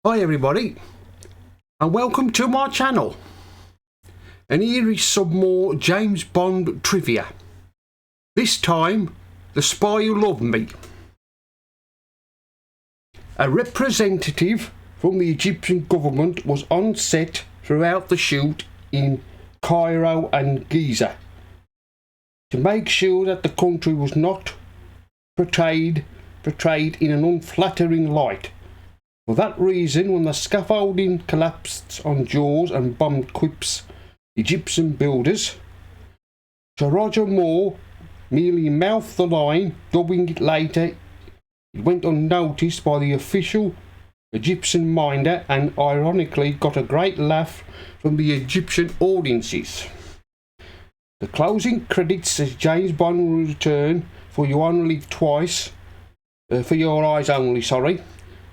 Hi everybody, and welcome to my channel. And here is some more James Bond trivia. This time, The Spy Who Loved Me. A representative from the Egyptian government was on set throughout the shoot in Cairo and Giza to make sure that the country was not portrayed in an unflattering light. For that reason, when the scaffolding collapsed on Jaws and bombed Quips, Egyptian builders, Sir Roger Moore merely mouthed the line, dubbing it later. It went unnoticed by the official Egyptian minder and ironically got a great laugh from the Egyptian audiences. The closing credits says James Bond will return for You Only Live Twice, for Your Eyes Only,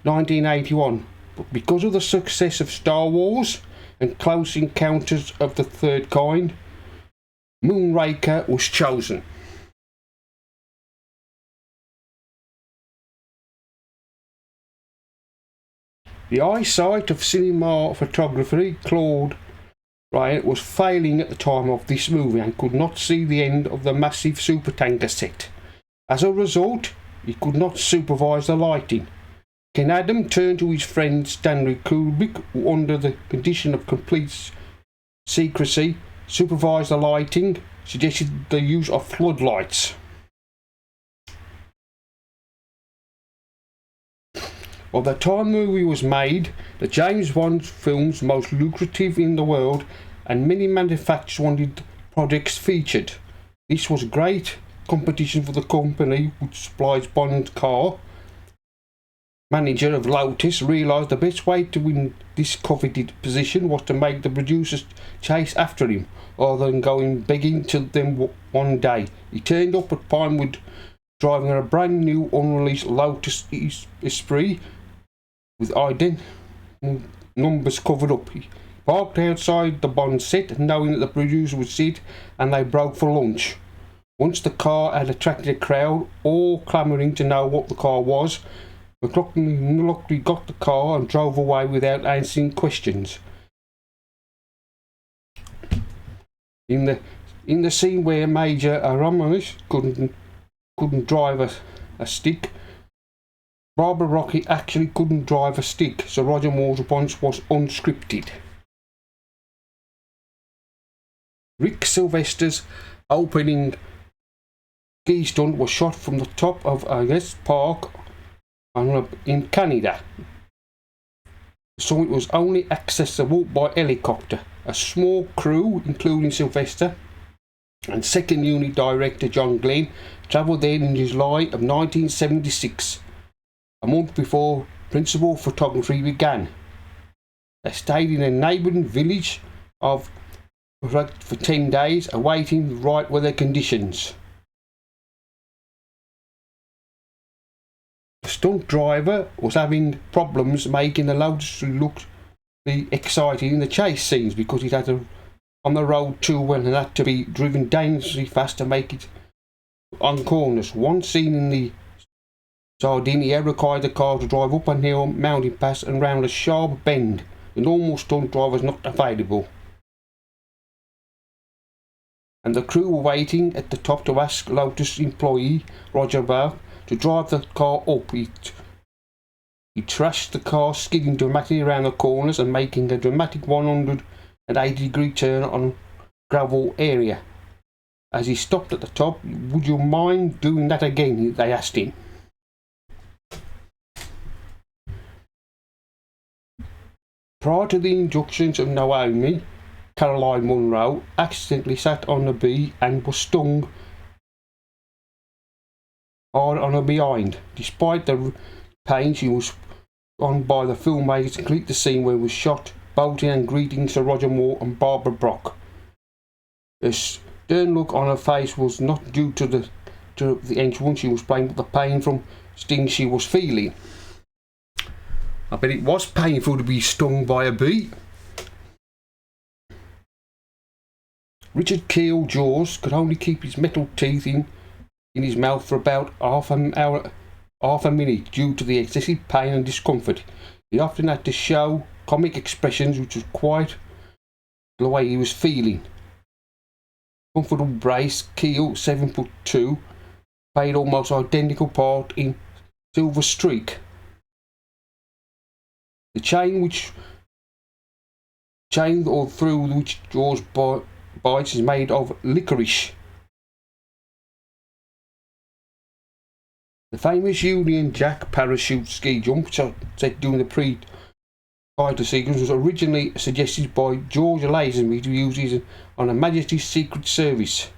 1981, but because of the success of Star Wars and Close Encounters of the Third Kind, Moonraker was chosen. The eyesight of cinema photographer Claude Ryan was failing at the time of this movie and could not see the end of the massive supertanker set. As a result, he could not supervise the lighting. Ken Adam turned to his friend Stanley Kubrick, who under the condition of complete secrecy supervised the lighting, suggested the use of floodlights. By the time the movie was made, the James Bond films most lucrative in the world, and many manufacturers wanted products featured. This was great competition for the company which supplies Bond's car. Manager of Lotus realised the best way to win this coveted position was to make the producers chase after him rather than going begging to them one day. He turned up at Pinewood driving a brand new unreleased Lotus Esprit with numbers covered up. He parked outside the Bond set knowing that the producer would see it, and they broke for lunch. Once the car had attracted a crowd all clamouring to know what the car was, McLaughlin got the car and drove away without answering questions. In the scene where Major Aramis couldn't drive a stick, Barbara Rocky actually couldn't drive a stick, so Roger Moore's response was unscripted. Rick Sylvester's opening ski stunt was shot from the top of Park in Canada. So it was only accessible by helicopter. A small crew, including Sylvester and second unit director John Glenn, travelled there in July of 1976, a month before principal photography began. They stayed in a neighbouring village for 10 days, awaiting the right weather conditions. The stunt driver was having problems making the Lotus look exciting in the chase scenes because it had on the road too well and had to be driven dangerously fast to make it on corners. One scene in the Sardinia required the car to drive up a hill mountain pass and round a sharp bend. The normal stunt driver was not available, and the crew were waiting at the top to ask Lotus employee Roger Bach to drive the car up. He trashed the car, skidding dramatically around the corners and making a dramatic 180-degree turn on gravel area. As he stopped at the top, "Would you mind doing that again?" they asked him. Prior to the inductions of Naomi, Caroline Munro accidentally sat on a bee and was stung hard on her behind. Despite the pain she was on by the filmmakers to complete the scene where it was shot, bolting and greeting Sir Roger Moore and Barbara Brock. The stern look on her face was not due to the henchwoman she was playing, but the pain from sting she was feeling. I bet it was painful to be stung by a bee. Richard Keel Jaws could only keep his metal teeth in his mouth for about half a minute due to the excessive pain and discomfort. He often had to show comic expressions, which was quite the way he was feeling. Comfortable brace, Keel, 7'2", played almost identical part in Silver Streak. The chain or through which George bites is made of licorice. The famous Union Jack parachute ski jump set during the pre-title sequence was originally suggested by George Lazenby to use on Her Majesty's Secret Service,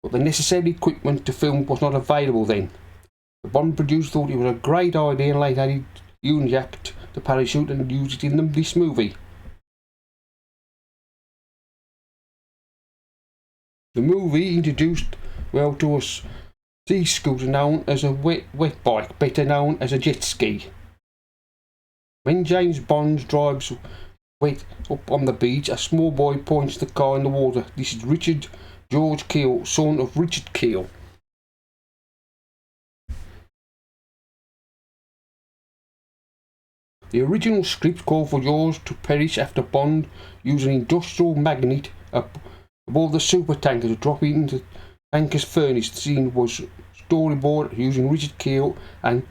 but the necessary equipment to film was not available then. The Bond producer thought it was a great idea and later added Union Jack to parachute and used it in this movie. The movie introduced to us sea scooter known as a wet bike, better known as a jet ski. When James Bond drives wet up on the beach, a small boy points the car in the water. This is Richard George Keel, son of Richard Keel. The original script called for George to perish after Bond used an industrial magnet aboard the supertanker to drop it into the tanker's furnace. The scene was storyboard using Richard Keel and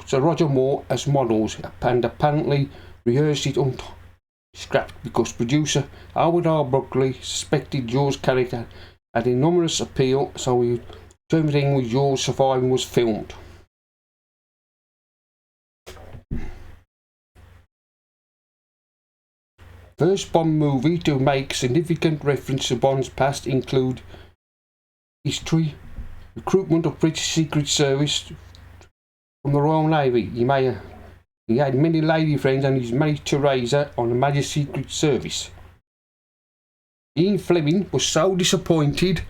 Sir Roger Moore as models, and apparently rehearsed it scrapped because producer Howard R. Broccoli suspected George's character had enormous appeal, so everything with George surviving was filmed. First Bond movie to make significant reference to Bond's past include history, recruitment of British Secret Service from the Royal Navy. He had many lady friends and he's married Teresa on the Her Majesty's Secret Service. Ian Fleming was so disappointed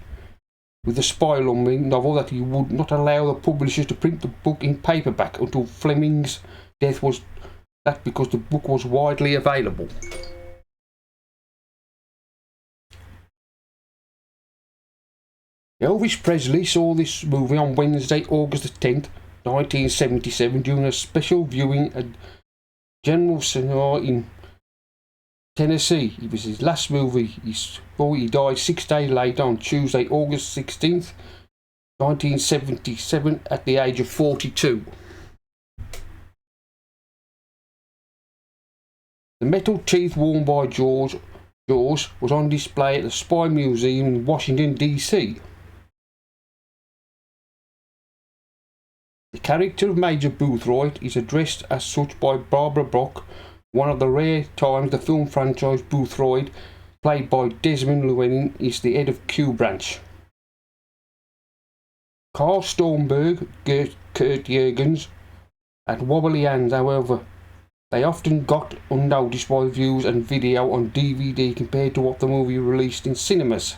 with the Spy novel that he would not allow the publishers to print the book in paperback until Fleming's death because the book was widely available. Elvis Presley saw this movie on Wednesday, August 10th, 1977, during a special viewing at General Cinema in Tennessee. It was his last movie. He died 6 days later on Tuesday, August 16th, 1977, at the age of 42. The metal teeth worn by Jaws was on display at the Spy Museum in Washington, D.C. The character of Major Boothroyd is addressed as such by Barbara Brock, one of the rare times the film franchise Boothroyd, played by Desmond Llewellyn, is the head of Q Branch. Carl Stormberg, Kurt Jurgens had wobbly hands, however, they often got unnoticed by views and video on DVD compared to what the movie released in cinemas.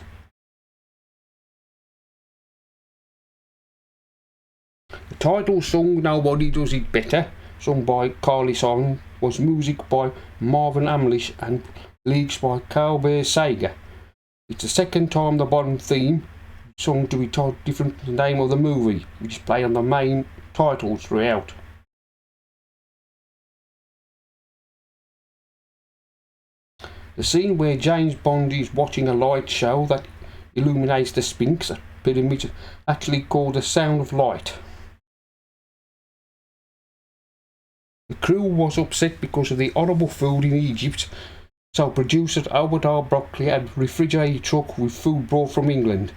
The title song Nobody Does It Better, sung by Carly Simon, was music by Marvin Hamlish and lyrics by Carl Bear Sager. It's the second time the Bond theme sung to be different from the name of the movie, which is played on the main titles throughout. The scene where James Bond is watching a light show that illuminates the Sphinx pyramid actually called the Sound of Light. The crew was upset because of the horrible food in Egypt, so producer Albert R. Broccoli had a refrigerated truck with food brought from England.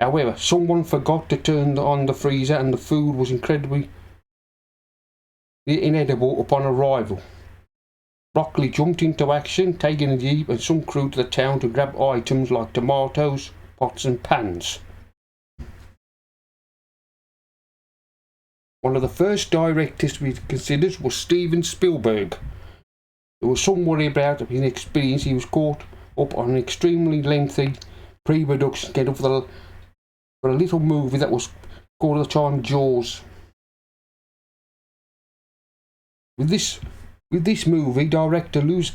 However, someone forgot to turn on the freezer and the food was incredibly inedible upon arrival. Broccoli jumped into action, taking a jeep and some crew to the town to grab items like tomatoes, pots and pans. One of the first directors to be considered was Steven Spielberg. There was some worry about his inexperience. He was caught up on an extremely lengthy pre-production schedule for a little movie that was called at the time Jaws. With this movie, director Louis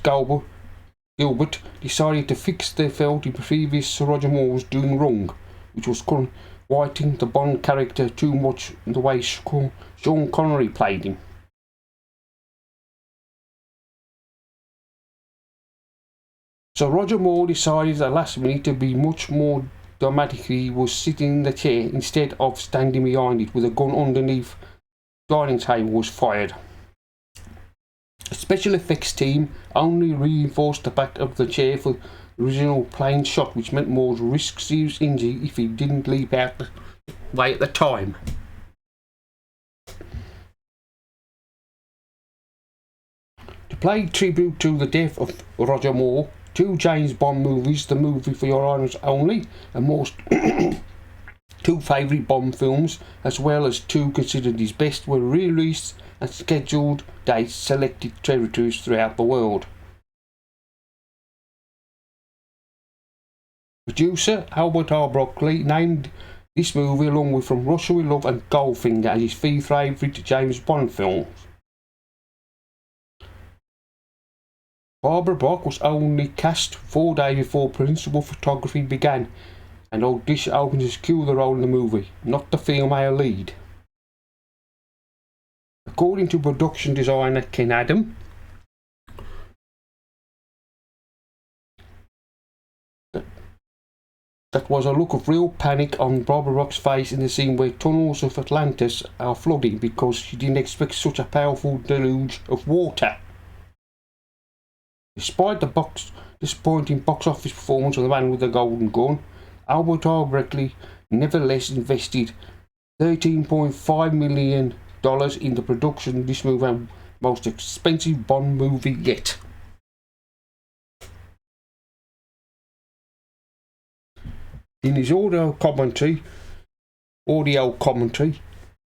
Gilbert decided to fix the felt the previous Sir Roger Moore was doing wrong, which was whiting the Bond character too much in the way Sean Connery played him. So Roger Moore decided at the last minute to be much more dramatic. He was sitting in the chair instead of standing behind it with a gun underneath the dining table was fired. The special effects team only reinforced the back of the chair for the original plane shot, which meant Moore would risk serious injury if he didn't leap out the way at the time. To pay tribute to the death of Roger Moore, 2 James Bond movies, The Movie for Your Eyes Only, and Moore's 2 favourite Bond films, as well as 2 considered his best, were released and scheduled dates selected territories throughout the world. Producer Albert R. Broccoli named this movie, along with From Russia with Love and Goldfinger, as his 3 favourite James Bond films. Barbara Bach was only cast 4 days before principal photography began, and audition opened to secure the role in the movie, not the female lead. According to production designer Ken Adam, that was a look of real panic on Barbara Bach's face in the scene where tunnels of Atlantis are flooding, because she didn't expect such a powerful deluge of water. Despite the disappointing box office performance of The Man with the Golden Gun, Albert R. Broccoli nevertheless invested $13.5 million in the production of this movie, most expensive Bond movie yet. In his audio commentary,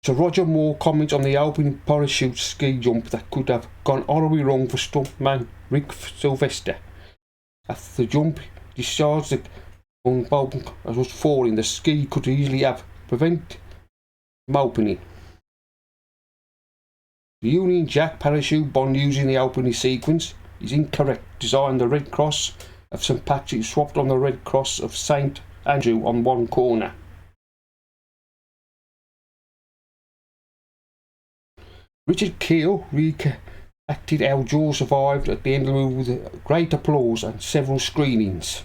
Sir Roger Moore comments on the opening parachute ski jump that could have gone horribly wrong for stuntman Rick Sylvester. After the jump discharged the gun as was falling, the ski could easily have prevented from opening. The Union Jack parachute Bond using the opening sequence is incorrect. Design the Red Cross of St. Patrick swapped on the Red Cross of St. Andrew on one corner. Richard Kiel reacted how Jaws survived at the end of the movie with great applause and several screenings.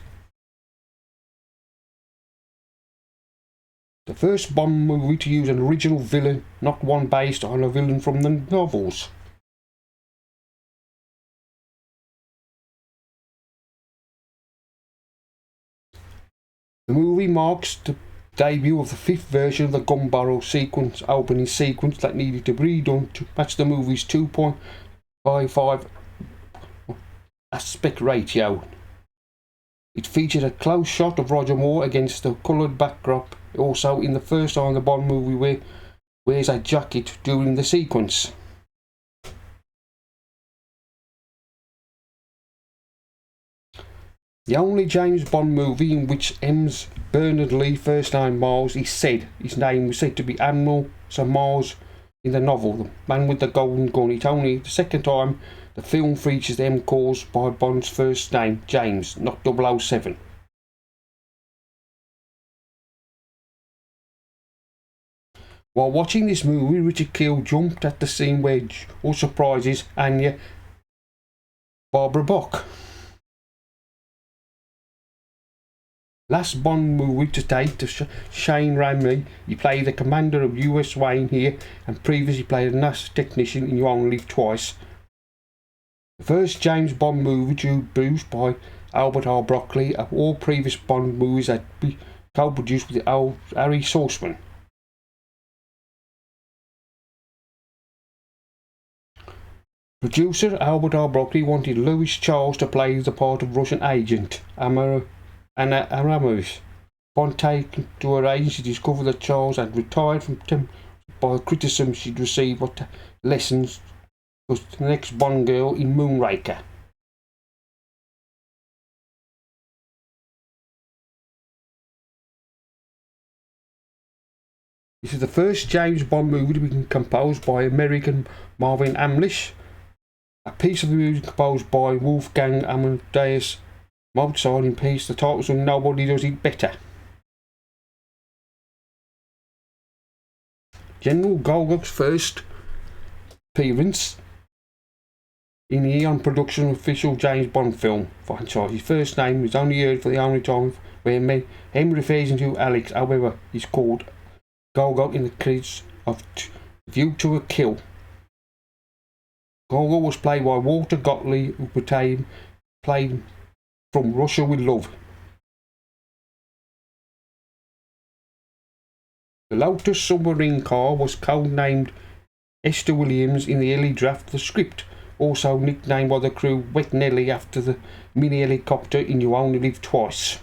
The first Bond movie to use an original villain, not one based on a villain from the novels. The movie marks the debut of the 5th version of the gun barrel sequence, opening sequence that needed to be redone to match the movie's 2.55 aspect ratio. It featured a close shot of Roger Moore against a coloured backdrop, also in the first time the Bond movie wears a jacket during the sequence. The only James Bond movie in which M's Bernard Lee, first name Miles, his name was said to be Admiral Sir Miles in the novel The Man with the Golden Gun. It's only the second time the film features M calls by Bond's first name, James, not 007. While watching this movie, Richard Kiel jumped at the scene where all surprises Anya Barbara Bach. Last Bond movie to date to Shane Ramey. He played the commander of US Wayne here, and previously played a NASA technician in You Only Live Twice. The first James Bond movie produced by Albert R. Broccoli. All previous Bond movies had been co-produced with Harry Saltzman. Producer Albert R. Broccoli wanted Louis Charles to play the part of Russian agent Anna Aramovich. Upon taking to her agency, she discovered that Charles had retired from by criticism she'd received what lessons was the next Bond girl in Moonraker. This is the first James Bond movie to be composed by American Marvin Hamlisch. A piece of the music composed by Wolfgang Amadeus Mozart in peace. The title song Nobody Does It Better. General Golgoth's first appearance in the Eon production official James Bond film franchise. His first name is only heard for the only time where him refers to Alex. However, he's called Gogol in the credits of View to a Kill. Gogol was played by Walter Gottlieb, who played From Russia with Love. The Lotus submarine car was codenamed Esther Williams in the early draft of the script, also nicknamed by the crew Wet Nelly after the mini helicopter in You Only Live Twice.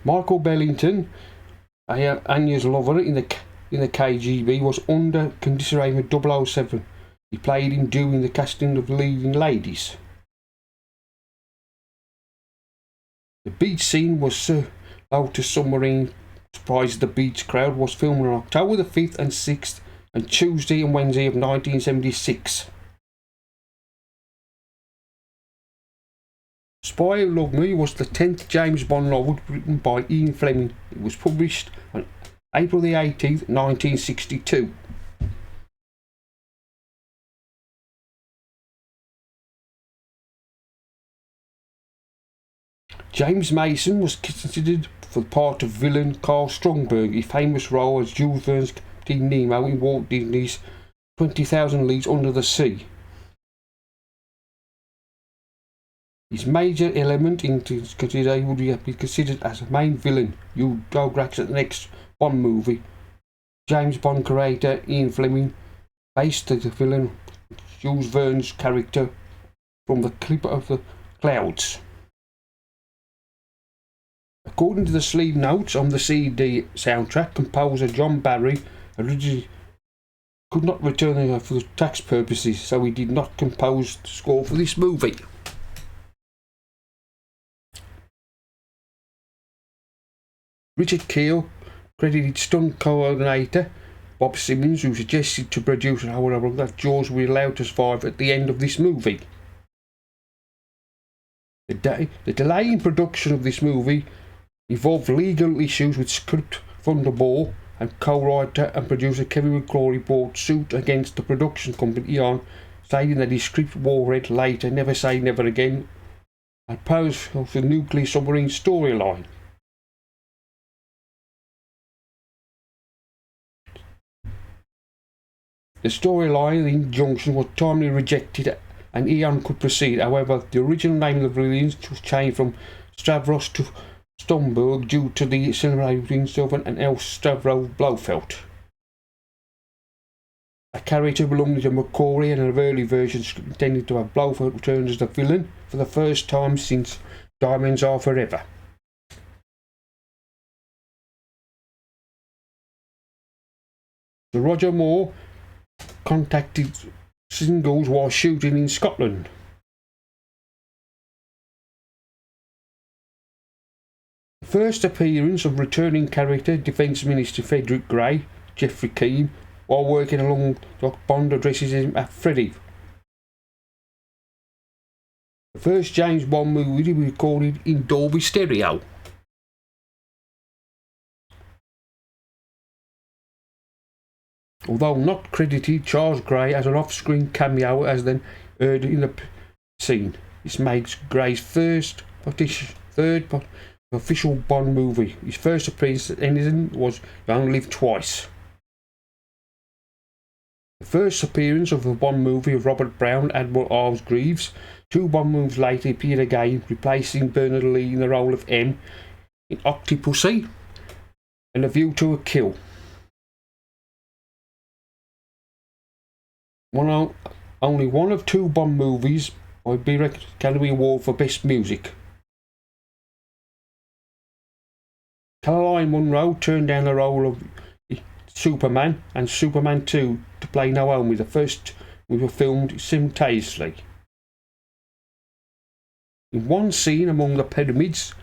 Michael Bellington, Anya's lover in the KGB, was under consideration for 007. He played him during the casting of Leading Ladies. The beach scene was Sir Lotus Submarine Surprise the Beach Crowd was filmed on October the 5th and 6th and Tuesday and Wednesday of 1976. Spy Who Loved Me was the 10th James Bond novel written by Ian Fleming. It was published on April the 18th, 1962. James Mason was considered for the part of villain Carl Stromberg, his famous role as Jules Verne's Captain Nemo in Walt Disney's 20,000 Leagues Under the Sea. His major element in today would be considered as a main villain. Hugh Douglas at the next Bond movie. James Bond creator Ian Fleming based the villain Jules Verne's character from the Clipper of the Clouds. According to the sleeve notes on the CD soundtrack, composer John Barry originally could not return it for tax purposes, so he did not compose the score for this movie. Richard Keel credited stunt coordinator Bob Simmons, who suggested to producer Howard Hurrell that Jaws would be allowed to survive at the end of this movie. The delay in production of this movie involved legal issues with script Thunderball, and co-writer and producer Kevin McClory brought suit against the production company Eon, stating that his script war read later Never Say Never Again opposed of the nuclear submarine storyline. The storyline, The Injunction, was timely rejected and Eon could proceed. However, the original name of the villains was changed from Stavros to Stromberg due to the similarity between Sylvan and El Stavro Blofeld. A character belonging to McCrory and an early version intended to have Blofeld return as the villain for the first time since Diamonds Are Forever. Sir Roger Moore contacted Singles while shooting in Scotland. The first appearance of returning character Defence Minister Frederick Grey, Geoffrey Keane, while working along Doc Bond addresses him as Freddy. The first James Bond movie was recorded in Dolby Stereo. Although not credited, Charles Gray has an off-screen cameo as then heard in the scene. This makes Gray's third official Bond movie. His first appearance at anything was You Only Live Twice. The first appearance of the Bond movie of Robert Brown, Admiral Arves Greaves. 2 Bond movies later appeared again, replacing Bernard Lee in the role of M in Octopussy and A View to a Kill. Only one of 2 Bond movies by Birek Academy Award for Best Music. Caroline Munro turned down the role of Superman and Superman 2 to play Naomi. The first were filmed simultaneously. In one scene among the pyramids,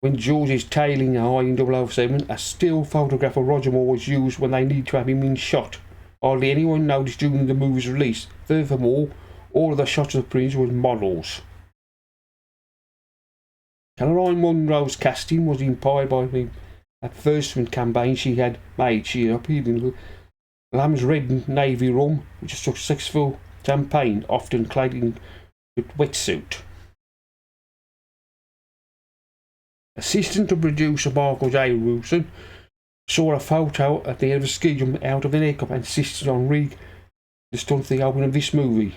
when George is tailing high in 007, a still photograph of Roger Moore was used when they need to have him in shot. Hardly anyone noticed during the movie's release. Furthermore, all of the shots of the prince were models. Caroline Munro's casting was inspired by the advertisement campaign she had made. She appeared in Lamb's Red Navy Rum, which was a successful campaign, often clad in a wetsuit. Assistant to producer Michael J. Wilson saw a photo at the end of the ski jump out of an aircraft and insisted on the stunt for the opening of this movie.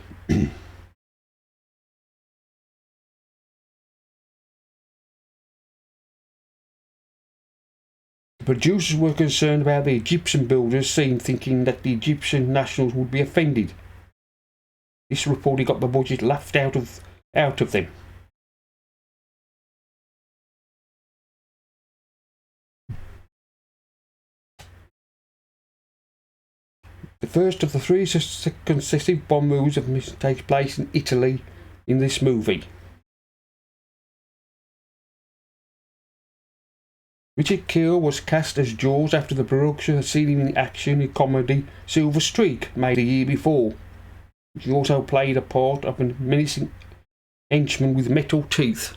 The producers were concerned about the Egyptian builders seen, thinking that the Egyptian nationals would be offended. This reportedly got the budget laughed out of them. The first of the three successive bomb moves takes place in Italy in this movie. Richard Kiel was cast as Jaws after the production had seen him in action in comedy Silver Streak, made the year before. He also played a part of a menacing henchman with metal teeth.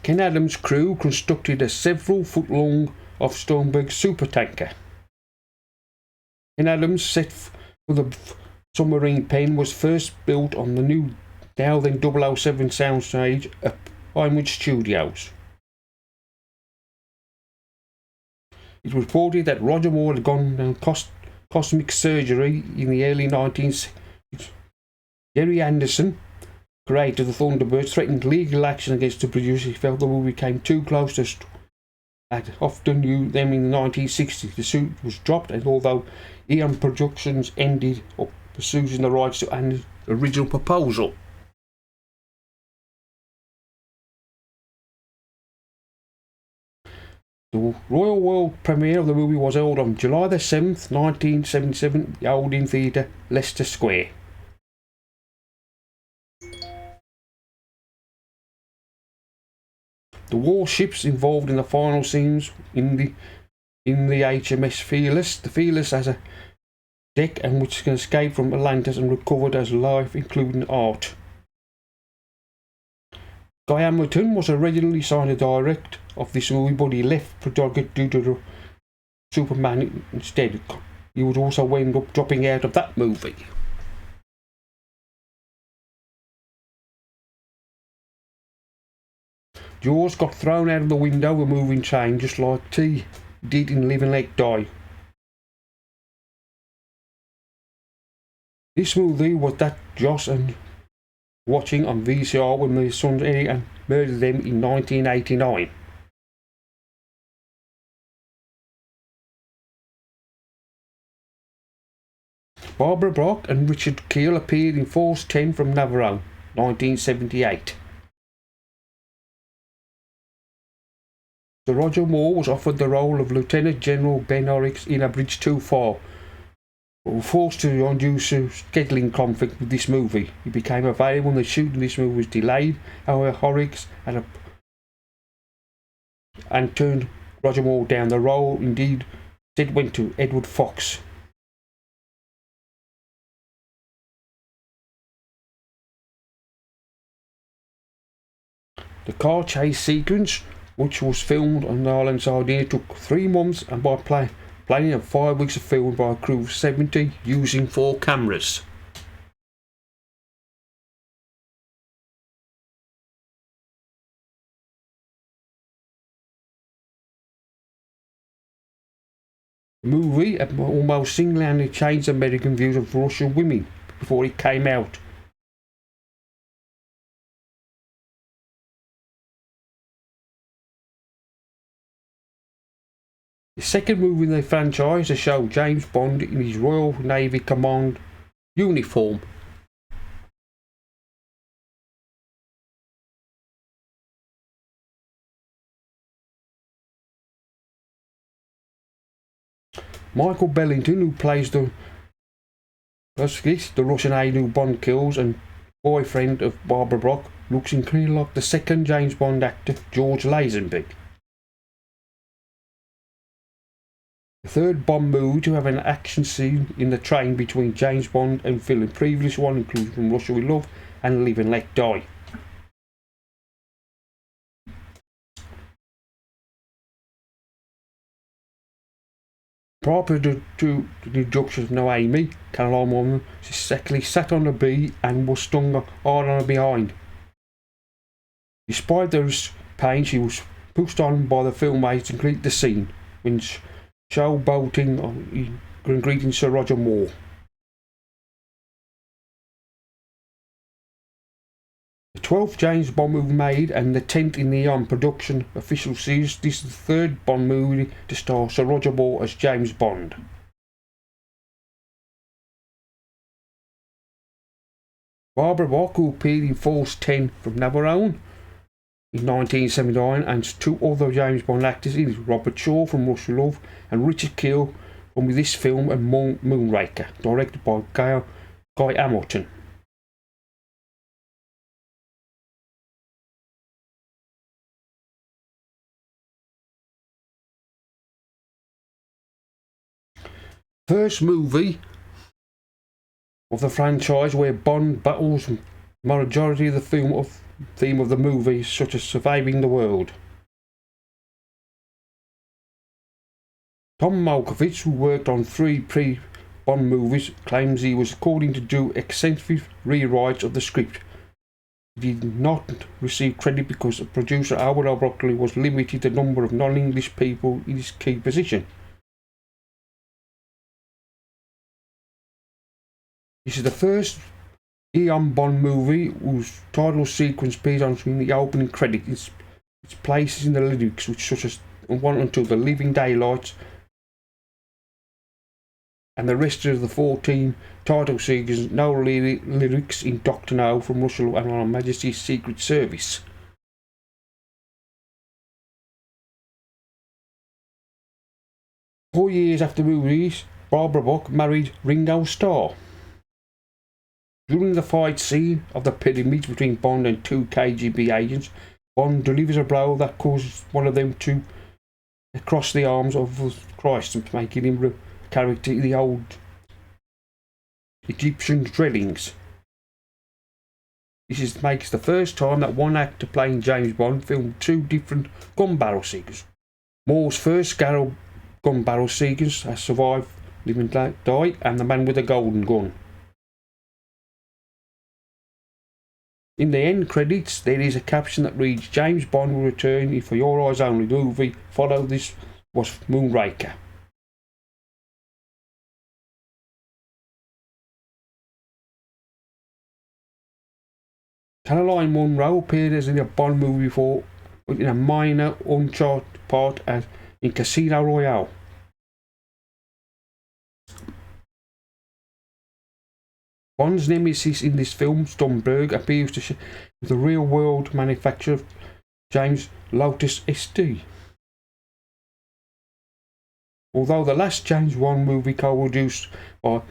Ken Adams' crew constructed a several-foot-long off-Sternberg supertanker. Ken Adams' set for the submarine pen was first built on the new now then 007 soundstage at Pinewood Studios. It was reported that Roger Moore had gone down cosmic surgery in the early 1960s. Gerry Anderson, creator of the Thunderbirds, threatened legal action against the producer. He felt the movie came too close to had often used them in the 1960s. The suit was dropped, and although Eon Productions ended up pursuing the rights to an original proposal. The Royal World premiere of the movie was held on July the 7th, 1977, at the Odeon Theatre, Leicester Square. The warships involved in the final scenes in the HMS Fearless. The Fearless has a deck and which can escape from Atlantis and recovered as life, including art. Guy Hamilton was originally signed to direct of this movie, but he left production due to the Superman instead. He would also end up dropping out of that movie. Jaws got thrown out of the window with a moving train, just like T did in Live and Let Die. This movie was that Joss and watching on VCR when my sons Eddie and murdered them in 1989. Barbara Brock and Richard Kiel appeared in Force 10 from Navarone, 1978. Sir Roger Moore was offered the role of Lieutenant General Ben Horrocks in A Bridge Too Far, but was forced to due to scheduling conflict with this movie. He became available when the shooting of this movie was delayed. However, Horrocks and turned Roger Moore down. The role indeed went to Edward Fox. The car chase sequence, which was filmed on Island Sardinia, took 3 months and by planning and 5 weeks of filming by a crew of 70 using 4 cameras. The movie almost single-handedly changed American views of Russian women before it came out. The second movie in the franchise to show James Bond in his Royal Navy Command uniform. Michael Bellington, who plays the Russian aide who Bond kills and boyfriend of Barbara Brock, looks incredibly like the second James Bond actor, George Lazenby. The third Bond movie to have an action scene in the train between James Bond and Phil. The previous one included From Russia with Love and Live and Let Die. Prior to the introduction of Naomi, Caroline Mulligan secondly sat on a bee and was stung hard on her behind. Despite those pain, she was pushed on by the filmmaker to complete the scene when showboating and greeting Sir Roger Moore. The 12th James Bond movie made and the 10th in the production official series. This is the third Bond movie to star Sir Roger Moore as James Bond. Barbara Bach, who appeared in Force 10 from Navarone in 1979, and two other James Bond actors in Robert Shaw from Russia Love and Richard Kiel from this film and Moonraker, directed by Guy Hamilton. First movie of the franchise where Bond battles the majority of the theme of the movie, such as surviving the world. Tom Malkovich, who worked on 3 pre-Bond movies, claims he was according to do extensive rewrites of the script. He did not receive credit because producer Albert L. Broccoli was limited the number of non-English people in his key position. This is the first Eon Bond movie whose title sequence appears on the opening credits. Its places in the lyrics, which such as 1 until the Living Daylights, and the rest of the 14 title sequences. No lyrics in Dr. No, From Russia and Her Majesty's Secret Service. Four years after the movies, Barbara Bach married Ringo Starr. During the fight scene of the pyramids between Bond and 2 KGB agents, Bond delivers a blow that causes one of them to cross the arms of Christ, making him a character in the old Egyptian dwellings. This makes the first time that one actor playing James Bond filmed 2 different gun barrel sequences. Moore's first gun barrel sequence has survived Live and Let Die and The Man with the Golden Gun. In the end credits, there is a caption that reads, "James Bond will return for Your Eyes Only movie. Follow this was Moonraker." Caroline Munro appeared as in a Bond movie before, in a minor uncharted part as in Casino Royale. Bond's nemesis in this film, Stromberg, appears to share the real-world manufacturer of James Lotus ST. Although the last James Bond movie co-produced by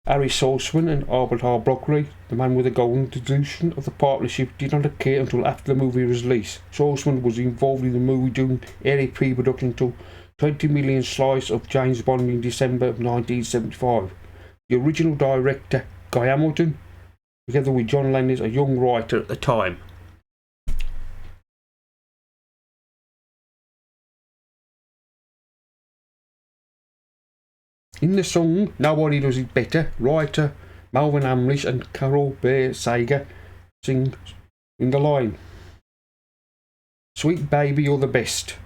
Harry Saltzman and Albert R. Broccoli, The Man with the Golden Dilution of the partnership did not occur until after the movie release. Saltzman was involved in the movie during early pre-production until 20 million slice of James Bond in December of 1975. The original director, Guy Hamilton, together with John Landis, a young writer at the time. In the song Nobody Does It Better, writer Melvin Hamlish and Carol Bear Sager sing in the line, "Sweet baby, you're the best."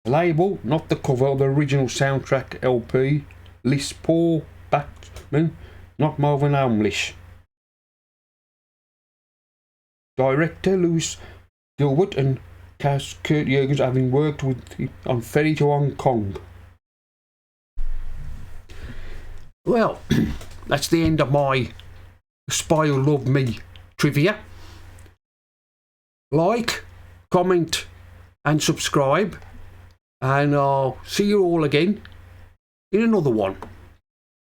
The label, not the cover of the original soundtrack LP, lists Paul Bachman, not Melvin Hamlish. Director Louis Gilbert and cast Kurt Jürgens, having worked with him on Ferry to Hong Kong. Well, that's the end of my Spy Who Loved Me trivia. Like, comment and subscribe, and I'll see you all again in another one.